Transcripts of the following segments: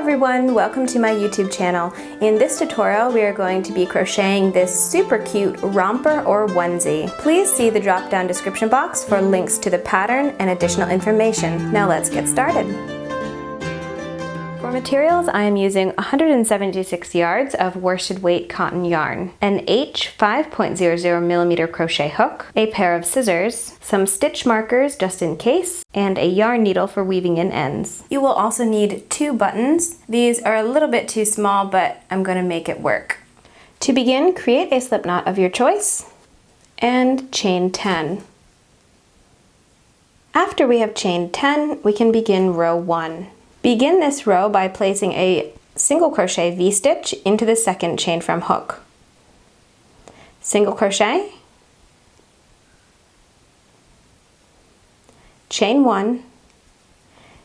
everyone, welcome to my YouTube channel. In this tutorial we are going to be crocheting this super cute romper or onesie. Please see the drop down description box for links to the pattern and additional information. Now let's get started. For materials, I am using 176 yards of worsted weight cotton yarn, an H 5.00mm crochet hook, a pair of scissors, some stitch markers just in case, and a yarn needle for weaving in ends. You will also need 2 buttons. These are a little bit too small, but I'm going to make it work. To begin, create a slip knot of your choice and chain 10. After we have chained 10, we can begin row 1. Begin this row by placing a single crochet V-stitch into the second chain from hook. Single crochet, chain 1,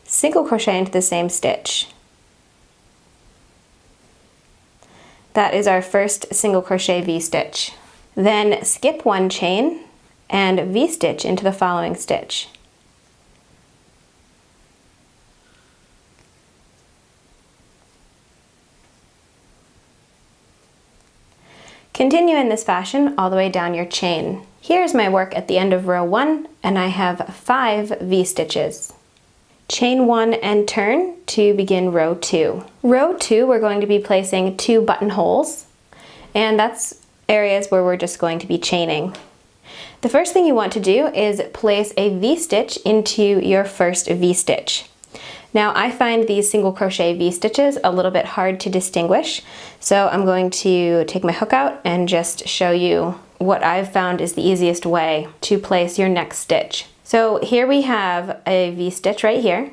single crochet into the same stitch. That is our first single crochet V-stitch. Then skip 1 chain and V-stitch into the following stitch. Continue in this fashion all the way down your chain. Here's my work at the end of row 1, and I have 5 V-stitches. Chain 1 and turn to begin row 2. Row 2, we're going to be placing 2 buttonholes, and that's areas where we're just going to be chaining. The first thing you want to do is place a V-stitch into your first V-stitch. Now I find these single crochet V-stitches a little bit hard to distinguish, so I'm going to take my hook out and just show you what I've found is the easiest way to place your next stitch. So here we have a V-stitch right here.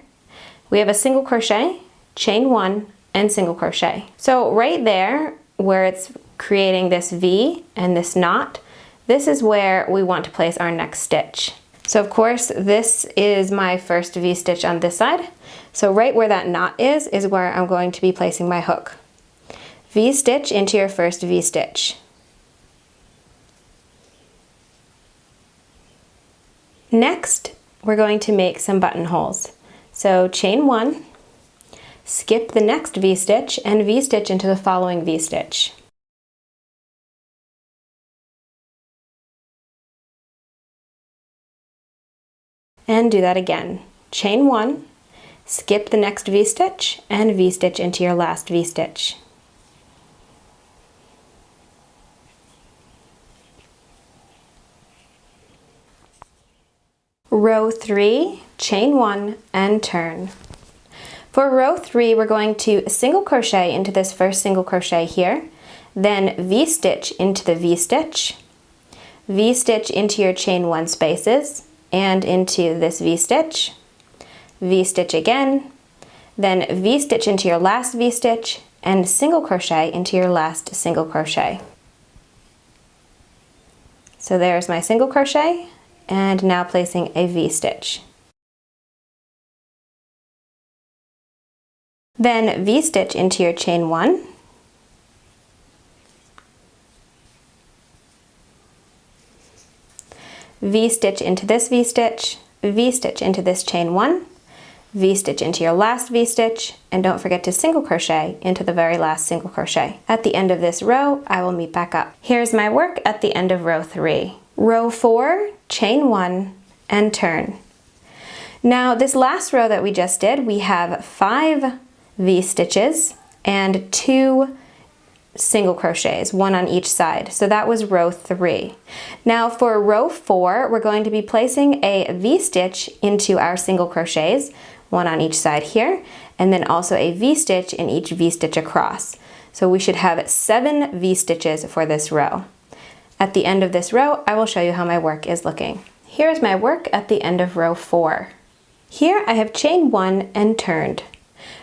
We have a single crochet, chain 1, and single crochet. So right there where it's creating this V and this knot, this is where we want to place our next stitch. So of course this is my first V-stitch on this side. So right where that knot is where I'm going to be placing my hook. V-stitch into your first V-stitch. Next, we're going to make some buttonholes. So chain 1, skip the next V-stitch and V-stitch into the following V-stitch. And do that again. Chain 1, skip the next V-stitch and V-stitch into your last V-stitch. Row 3, chain 1 and turn. For row 3, we're going to single crochet into this first single crochet here, then V-stitch into the V-stitch, V-stitch into your chain 1 spaces and into this V-stitch, V-stitch again, then V-stitch into your last V-stitch and single crochet into your last single crochet. So there's my single crochet, and now placing a V-stitch. Then V-stitch into your chain 1, V-stitch into this V-stitch, V-stitch into this chain 1, V-stitch into your last V-stitch, and don't forget to single crochet into the very last single crochet. At the end of this row, I will meet back up. Here's my work at the end of row 3. Row 4, chain 1, and turn. Now this last row that we just did, we have 5 V-stitches and 2 single crochets, 1 on each side. So that was row 3. Now for row 4, we're going to be placing a V-stitch into our single crochets, 1 on each side here, and then also a V-stitch in each V-stitch across. So we should have 7 V-stitches for this row. At the end of this row, I will show you how my work is looking. Here's my work at the end of row 4. Here I have chained 1 and turned.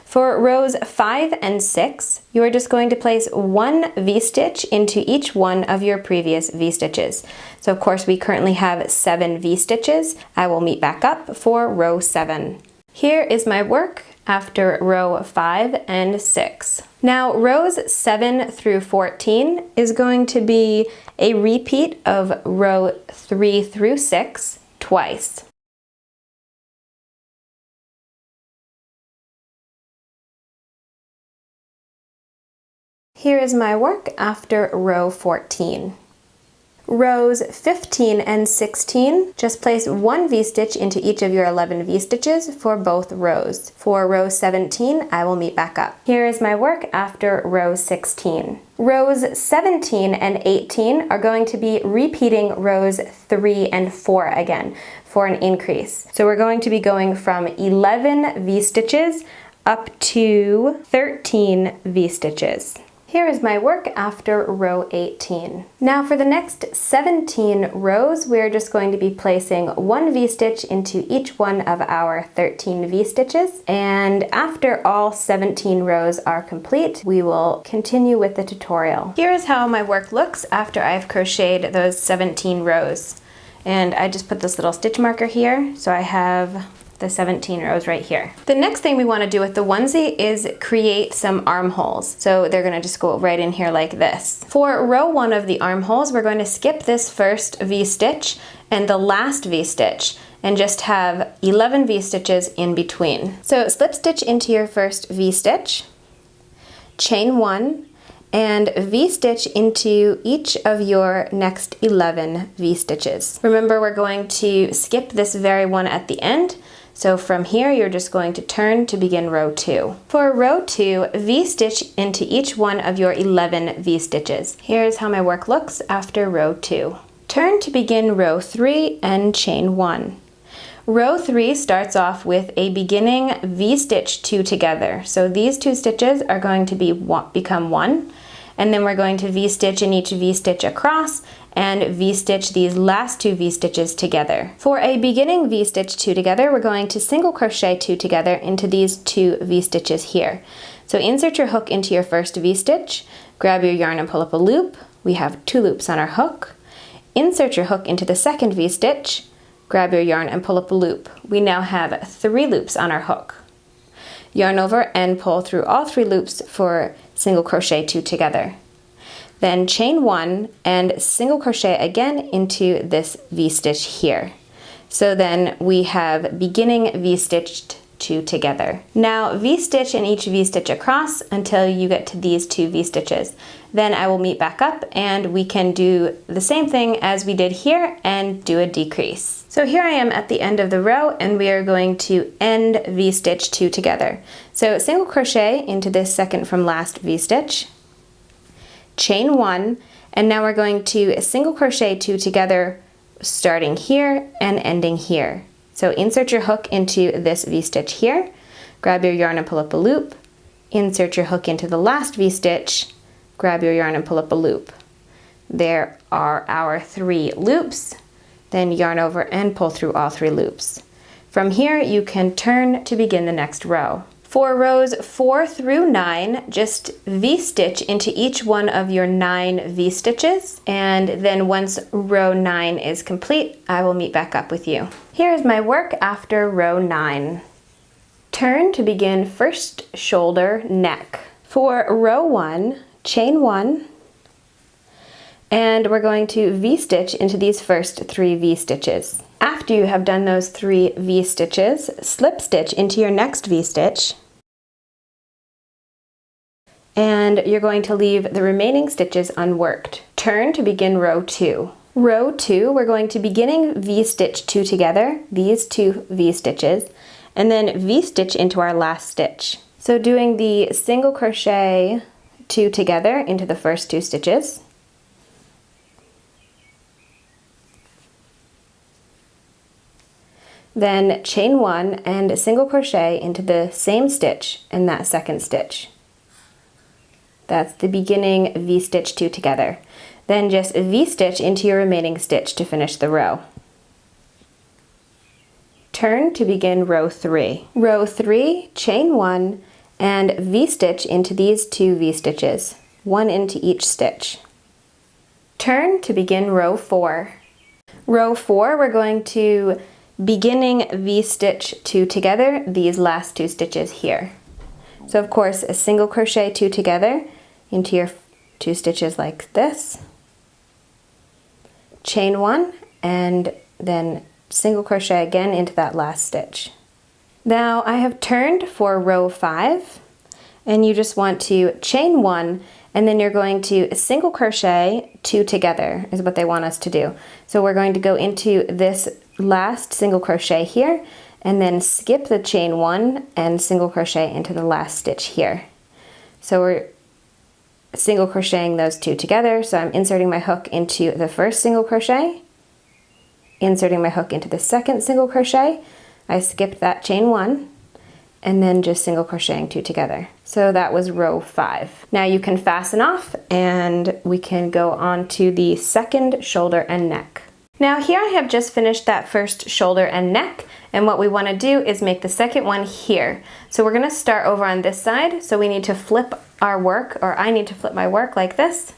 For rows 5 and 6, you are just going to place 1 V-stitch into each one of your previous V-stitches. So of course we currently have 7 V-stitches. I will meet back up for row 7. Here is my work after row 5 and 6. Now rows 7 through 14 is going to be a repeat of row 3 through 6 twice. Here is my work after row 14. Rows 15 and 16, just place one V-stitch into each of your 11 V-stitches for both rows. For row 17, I will meet back up. Here is my work after row 16. Rows 17 and 18 are going to be repeating rows 3 and 4 again for an increase. So we're going to be going from 11 V-stitches up to 13 V-stitches. Here is my work after row 18. Now for the next 17 rows, we're just going to be placing one V-stitch into each one of our 13 V-stitches. And after all 17 rows are complete, we will continue with the tutorial. Here is how my work looks after I've crocheted those 17 rows. And I just put this little stitch marker here, so I have the 17 rows right here. The next thing we want to do with the onesie is create some armholes. So they're going to just go right in here like this. For row 1 of the armholes, we're going to skip this first V-stitch and the last V-stitch and just have 11 V-stitches in between. So slip stitch into your first V-stitch, chain 1, and V-stitch into each of your next 11 V-stitches. Remember, we're going to skip this very one at the end. So from here, you're just going to turn to begin row 2. For row 2, V-stitch into each one of your 11 V-stitches. Here's how my work looks after row 2. Turn to begin row 3 and chain 1. Row 3 starts off with a beginning V-stitch 2 together. So these 2 stitches are going to become 1, and then we're going to V-stitch in each V-stitch across and V-stitch these last 2 V-stitches together. For a beginning V-stitch 2 together, we're going to single crochet 2 together into these 2 V-stitches here. So insert your hook into your first V-stitch, grab your yarn and pull up a loop. We have 2 loops on our hook. Insert your hook into the second V-stitch, grab your yarn and pull up a loop. We now have 3 loops on our hook. Yarn over and pull through all 3 loops for single crochet 2 together. Then chain 1 and single crochet again into this V-stitch here. So then we have beginning V-stitched 2 together. Now V-stitch in each V-stitch across until you get to these 2 V-stitches. Then I will meet back up and we can do the same thing as we did here and do a decrease. So here I am at the end of the row and we are going to end V-stitch 2 together. So single crochet into this second from last V-stitch, chain 1, and now we're going to single crochet 2 together starting here and ending here. So insert your hook into this V-stitch here, grab your yarn and pull up a loop, insert your hook into the last V-stitch, grab your yarn and pull up a loop. There are our 3 loops, then yarn over and pull through all 3 loops. From here you can turn to begin the next row. For rows 4 through 9, just V-stitch into each one of your 9 V-stitches, and then once row 9 is complete, I will meet back up with you. Here is my work after row 9. Turn to begin first shoulder neck. For row 1, chain 1, and we're going to V-stitch into these first 3 V-stitches. After you have done those 3 V-stitches, slip stitch into your next V-stitch, and you're going to leave the remaining stitches unworked. Turn to begin row 2. Row 2, we're going to beginning V-stitch 2 together, these 2 V-stitches, and then V-stitch into our last stitch. So doing the single crochet 2 together into the first 2 stitches, then chain 1 and single crochet into the same stitch in that second stitch. That's the beginning V-stitch 2 together. Then just V-stitch into your remaining stitch to finish the row. Turn to begin row 3. Row 3, chain 1, and V-stitch into these 2 V-stitches, 1 into each stitch. Turn to begin row 4. Row 4, we're going to beginning V-stitch 2 together, these last 2 stitches here. So of course a single crochet 2 together into your 2 stitches like this, chain 1, and then single crochet again into that last stitch. Now I have turned for row 5, and you just want to chain 1 and then you're going to single crochet 2 together is what they want us to do. So we're going to go into this last single crochet here and then skip the chain 1 and single crochet into the last stitch here. So we're single crocheting those 2 together. So I'm inserting my hook into the first single crochet, inserting my hook into the second single crochet. I skipped that chain 1 and then just single crocheting 2 together. So that was row 5. Now you can fasten off and we can go on to the second shoulder and neck. Now here I have just finished that first shoulder and neck, and what we want to do is make the second one here. So we're going to start over on this side, so we need to flip our work, or I need to flip my work like this.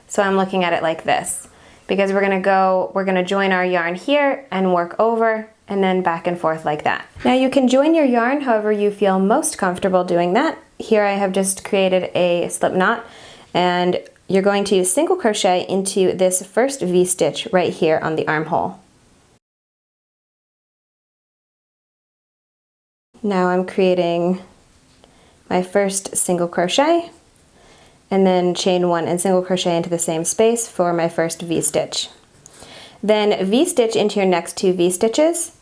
So I'm looking at it like this, because we're going to join our yarn here and work over and then back and forth like that. Now you can join your yarn however you feel most comfortable doing that. Here I have just created a slip knot, and you're going to single crochet into this first V-stitch right here on the armhole. Now I'm creating my first single crochet and then chain 1 and single crochet into the same space for my first V-stitch. Then V-stitch into your next 2 V-stitches,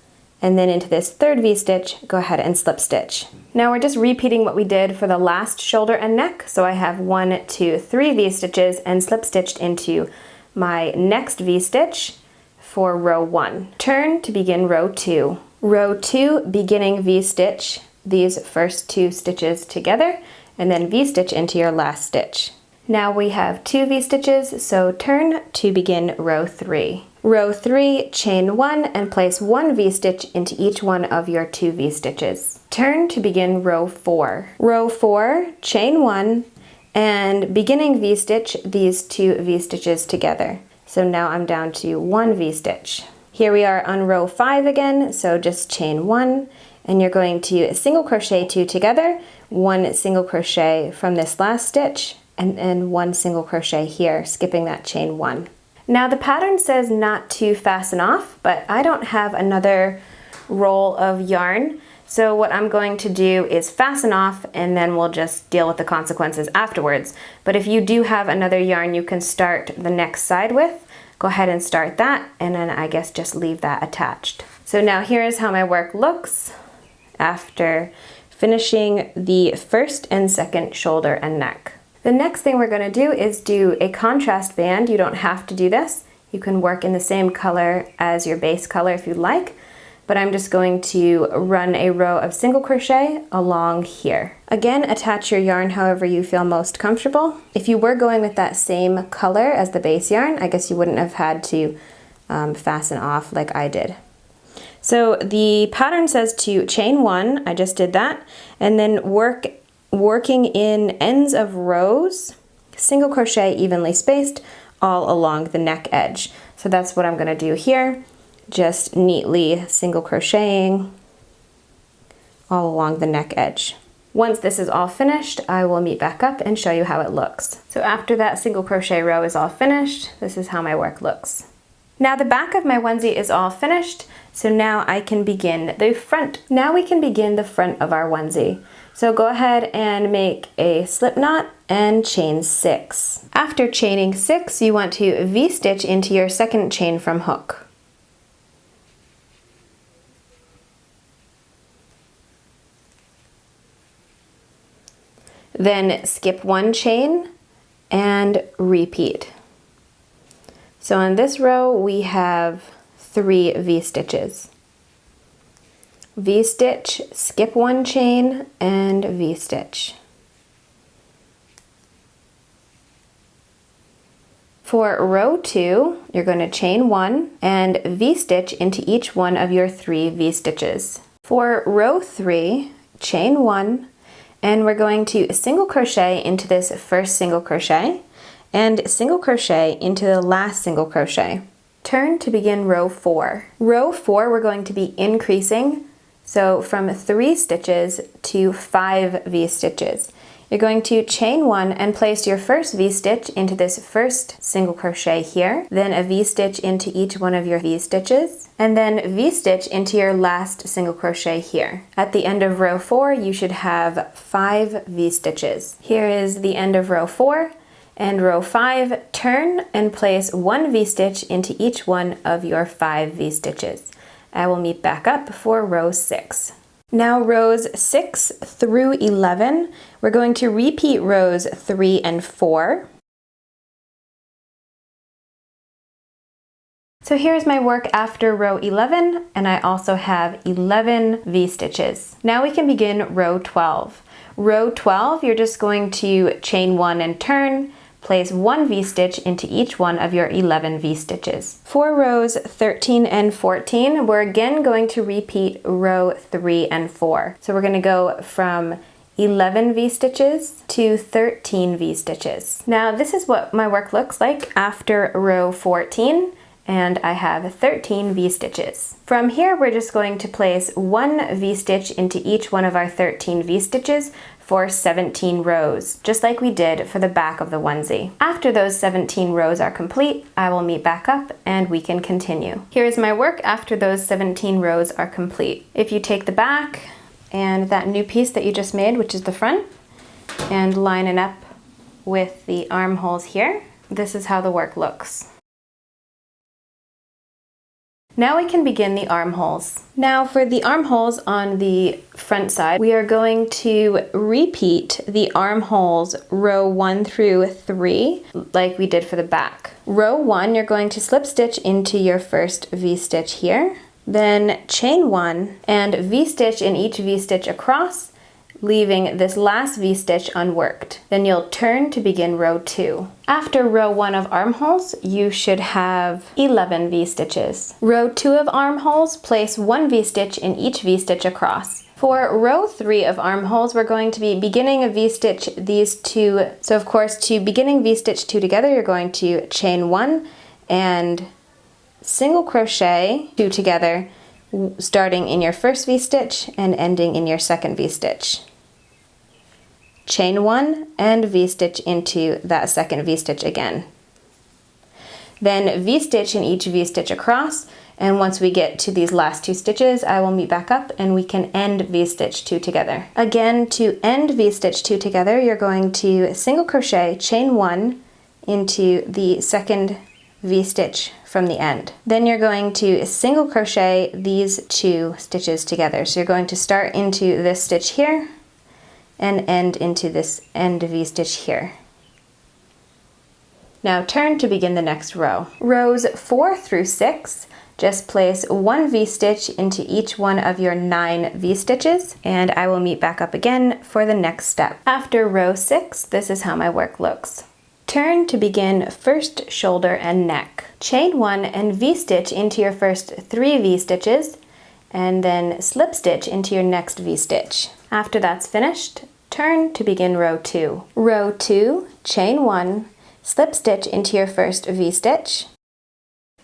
and then into this third V-stitch, go ahead and slip stitch. Now we're just repeating what we did for the last shoulder and neck. So I have 1, 2, 3 V-stitches and slip stitched into my next V-stitch for row 1. Turn to begin row 2. Row 2, beginning V-stitch these first 2 stitches together, and then V-stitch into your last stitch. Now we have 2 V-stitches, so turn to begin row 3. Row 3, chain 1 and place 1 V-stitch into each one of your 2 V-stitches. Turn to begin row 4. Row 4, chain 1 and beginning V-stitch these 2 V-stitches together. So now I'm down to 1 V-stitch. Here we are on row 5 again, so just chain 1 and you're going to single crochet 2 together, 1 single crochet from this last stitch, and then 1 single crochet here, skipping that chain 1. Now the pattern says not to fasten off, but I don't have another roll of yarn, so what I'm going to do is fasten off and then we'll just deal with the consequences afterwards. But if you do have another yarn you can start the next side with, go ahead and start that, and then I guess just leave that attached. So now here is how my work looks after finishing the first and second shoulder and neck. The next thing we're going to do is do a contrast band. You don't have to do this. You can work in the same color as your base color if you'd like, but I'm just going to run a row of single crochet along here. Again, attach your yarn however you feel most comfortable. If you were going with that same color as the base yarn, I guess you wouldn't have had to fasten off like I did. So the pattern says to chain 1, I just did that, and then working in ends of rows, single crochet evenly spaced all along the neck edge. So that's what I'm going to do here, just neatly single crocheting all along the neck edge. Once this is all finished, I will meet back up and show you how it looks. So after that single crochet row is all finished, this is how my work looks. Now the back of my onesie is all finished, so now I can begin the front. Now we can begin the front of our onesie. So go ahead and make a slip knot and chain 6. After chaining 6, you want to V-stitch into your second chain from hook. Then skip 1 chain and repeat. So on this row we have 3 V-stitches. V-stitch, skip 1 chain, and V-stitch. For row 2, you're going to chain 1 and V-stitch into each one of your 3 V-stitches. For row 3, chain 1, and we're going to single crochet into this first single crochet and single crochet into the last single crochet. Turn to begin row 4. Row 4, we're going to be increasing, so from 3 stitches to 5 V-stitches. You're going to chain 1 and place your first V-stitch into this first single crochet here, then a V-stitch into each one of your V-stitches, and then V-stitch into your last single crochet here. At the end of row 4, you should have 5 V-stitches. Here is the end of row 4. And row 5, turn and place 1 V-stitch into each one of your 5 V-stitches. I will meet back up for row 6. Now rows 6 through 11, we're going to repeat rows 3 and 4. So here's my work after row 11, and I also have 11 V-stitches. Now we can begin row 12. Row 12, you're just going to chain 1 and turn, place 1 V-stitch into each one of your 11 V-stitches. For rows 13 and 14, we're again going to repeat row 3 and 4. So we're going to go from 11 V-stitches to 13 V-stitches. Now this is what my work looks like after row 14. And I have 13 V-stitches. From here, we're just going to place 1 V-stitch into each one of our 13 V-stitches for 17 rows, just like we did for the back of the onesie. After those 17 rows are complete, I will meet back up and we can continue. Here is my work after those 17 rows are complete. If you take the back and that new piece that you just made, which is the front, and line it up with the armholes here, this is how the work looks. Now we can begin the armholes. Now for the armholes on the front side, we are going to repeat the armholes row 1 through 3 like we did for the back. Row 1, you're going to slip stitch into your first V-stitch here, then chain 1 and V-stitch in each V-stitch across, leaving this last V-stitch unworked. Then you'll turn to begin row 2. After row 1 of armholes, you should have 11 V-stitches. Row 2 of armholes, place 1 V-stitch in each V-stitch across. For row 3 of armholes, we're going to be beginning a V-stitch these two. So of course, to beginning V-stitch 2 together, you're going to chain 1 and single crochet 2 together, starting in your first V-stitch and ending in your second V-stitch. Chain 1 and V-stitch into that second V-stitch again. Then V-stitch in each V-stitch across, and once we get to these last 2 stitches, I will meet back up and we can end V-stitch 2 together. Again, to end V-stitch 2 together, you're going to single crochet, chain 1 into the second V-stitch from the end. Then you're going to single crochet these 2 stitches together. So you're going to start into this stitch here and end into this end V-stitch here. Now turn to begin the next row. Rows 4 through 6, just place 1 V-stitch into each one of your 9 V-stitches, and I will meet back up again for the next step. After row 6, this is how my work looks. Turn to begin first shoulder and neck. Chain 1 and V-stitch into your first 3 V-stitches, and then slip stitch into your next V-stitch. After that's finished, turn to begin row 2. Row 2, chain 1, slip stitch into your first V-stitch,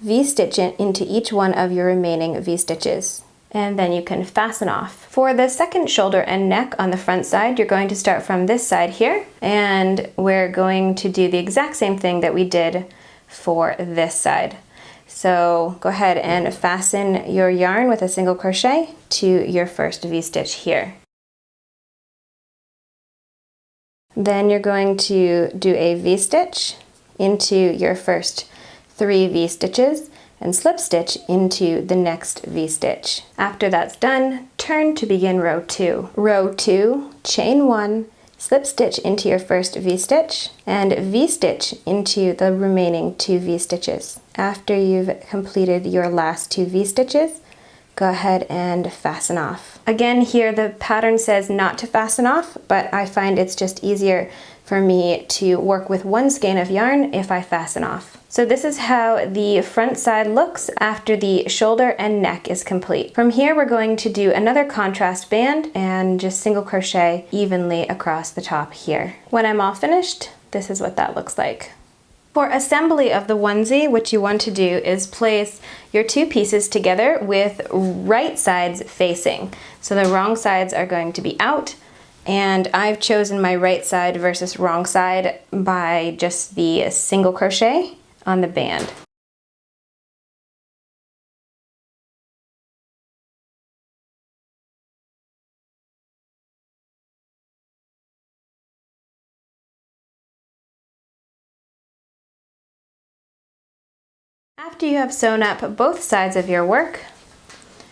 V-stitch into each one of your remaining V-stitches, and then you can fasten off. For the second shoulder and neck on the front side, you're going to start from this side here, and we're going to do the exact same thing that we did for this side. So go ahead and fasten your yarn with a single crochet to your first V-stitch here. Then you're going to do a V-stitch into your first 3 V-stitches and slip stitch into the next V-stitch. After that's done, turn to begin row 2. Row 2, chain 1, slip stitch into your first V-stitch and V-stitch into the remaining 2 V-stitches. After you've completed your last 2 V-stitches, go ahead and fasten off. Again, here the pattern says not to fasten off, but I find it's just easier for me to work with one skein of yarn if I fasten off. So this is how the front side looks after the shoulder and neck is complete. From here, we're going to do another contrast band and just single crochet evenly across the top here. When I'm all finished, this is what that looks like. For assembly of the onesie, what you want to do is place your 2 pieces together with right sides facing. So the wrong sides are going to be out, and I've chosen my right side versus wrong side by just the single crochet on the band. After you have sewn up both sides of your work,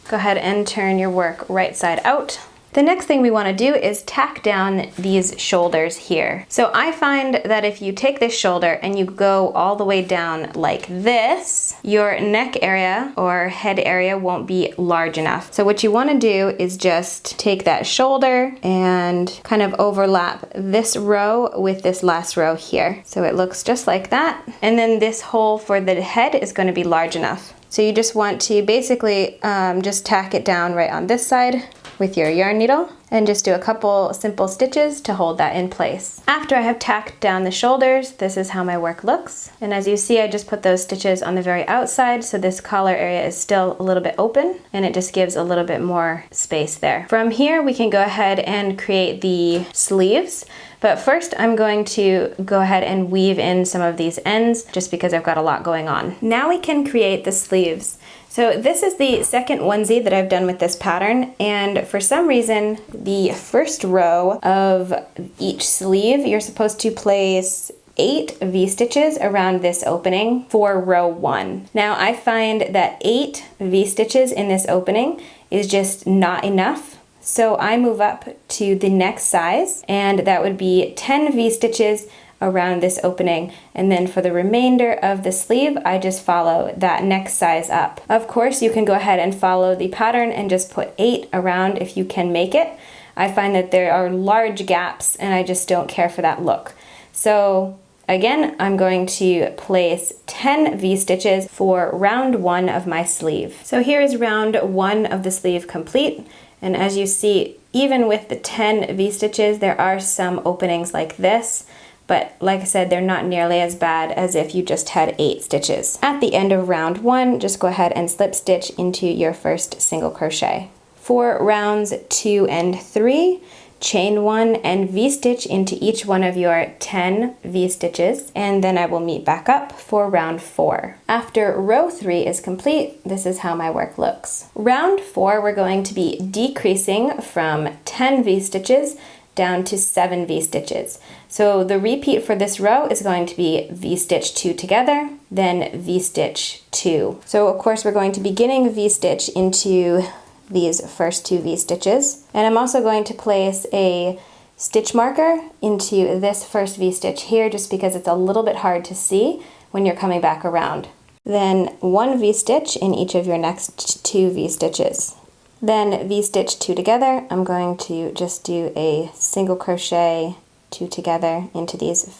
go ahead and turn your work right side out. The next thing we want to do is tack down these shoulders here. So I find that if you take this shoulder and you go all the way down like this, your neck area or head area won't be large enough. So what you want to do is just take that shoulder and kind of overlap this row with this last row here. So it looks just like that. And then this hole for the head is going to be large enough. So you just want to basically just tack it down right on this side with your yarn needle and just do a couple simple stitches to hold that in place. After I have tacked down the shoulders, this is how my work looks. And as you see, I just put those stitches on the very outside, so this collar area is still a little bit open and it just gives a little bit more space there. From here, we can go ahead and create the sleeves. But first, I'm going to go ahead and weave in some of these ends just because I've got a lot going on. Now we can create the sleeves. So this is the second onesie that I've done with this pattern, and for some reason, the first row of each sleeve, you're supposed to place 8 V-stitches around this opening for row 1. Now I find that 8 V-stitches in this opening is just not enough. So I move up to the next size, and that would be 10 V-stitches around this opening, and then for the remainder of the sleeve I just follow that next size up. Of course, you can go ahead and follow the pattern and just put 8 around if you can make it. I find that there are large gaps and I just don't care for that look. So again, I'm going to place 10 V-stitches for round 1 of my sleeve. So here is round 1 of the sleeve complete, and as you see, even with the 10 V-stitches, there are some openings like this. But like I said, they're not nearly as bad as if you just had 8 stitches. At the end of round 1, just go ahead and slip stitch into your first single crochet. For rounds 2 and 3, chain 1 and V-stitch into each one of your 10 V-stitches, and then I will meet back up for round 4. After row 3 is complete, this is how my work looks. Round 4, we're going to be decreasing from 10 V-stitches down to 7 V-stitches. So the repeat for this row is going to be V-stitch 2 together, then V-stitch 2. So of course we're going to be beginning V-stitch into these first 2 V-stitches. And I'm also going to place a stitch marker into this first V-stitch here just because it's a little bit hard to see when you're coming back around. Then 1 V-stitch in each of your next 2 V-stitches. Then V-stitch 2 together, I'm going to just do a single crochet 2 together into these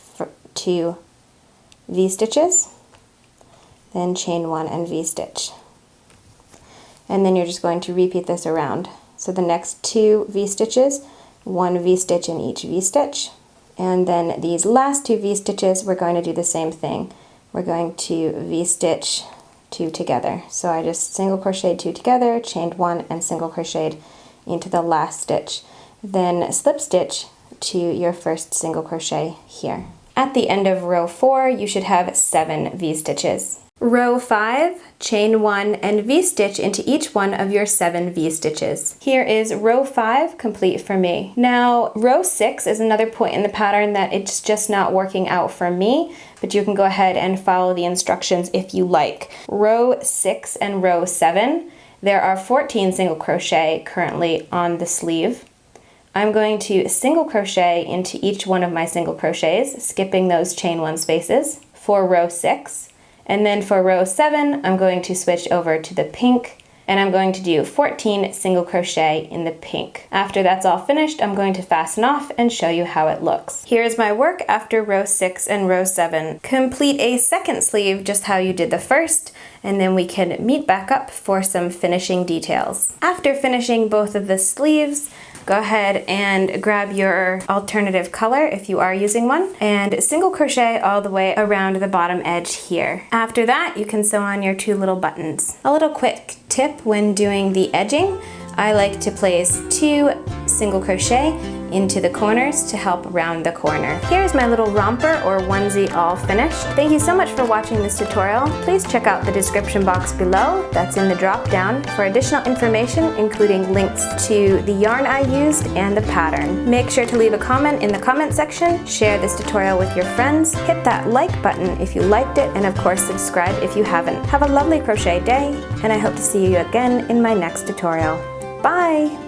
2 V-stitches, then chain 1 and V-stitch. And then you're just going to repeat this around. So the next 2 V-stitches, 1 V-stitch in each V-stitch, and then these last 2 V-stitches, we're going to do the same thing. We're going to V-stitch 2 together. So I just single crocheted 2 together, chained 1, and single crocheted into the last stitch. Then slip stitch to your first single crochet here. At the end of row 4, you should have 7 V-stitches. Row 5, chain 1 and V-stitch into each one of your 7 V-stitches. Here is row 5 complete for me. Now row 6 is another point in the pattern that it's just not working out for me, but you can go ahead and follow the instructions if you like. Row 6 and row 7, there are 14 single crochet currently on the sleeve. I'm going to single crochet into each one of my single crochets, skipping those chain 1 spaces for row 6. And then for row 7, I'm going to switch over to the pink, and I'm going to do 14 single crochet in the pink. After that's all finished, I'm going to fasten off and show you how it looks. Here's my work after row 6 and row 7. Complete a second sleeve just how you did the first, and then we can meet back up for some finishing details. After finishing both of the sleeves, go ahead and grab your alternative color if you are using one and single crochet all the way around the bottom edge here. After that, you can sew on your 2 little buttons. A little quick tip when doing the edging, I like to place 2 single crochet into the corners to help round the corner. Here's my little romper or onesie all finished. Thank you so much for watching this tutorial. Please check out the description box below, that's in the drop down, for additional information including links to the yarn I used and the pattern. Make sure to leave a comment in the comment section, share this tutorial with your friends, hit that like button if you liked it, and of course subscribe if you haven't. Have a lovely crochet day, and I hope to see you again in my next tutorial. Bye!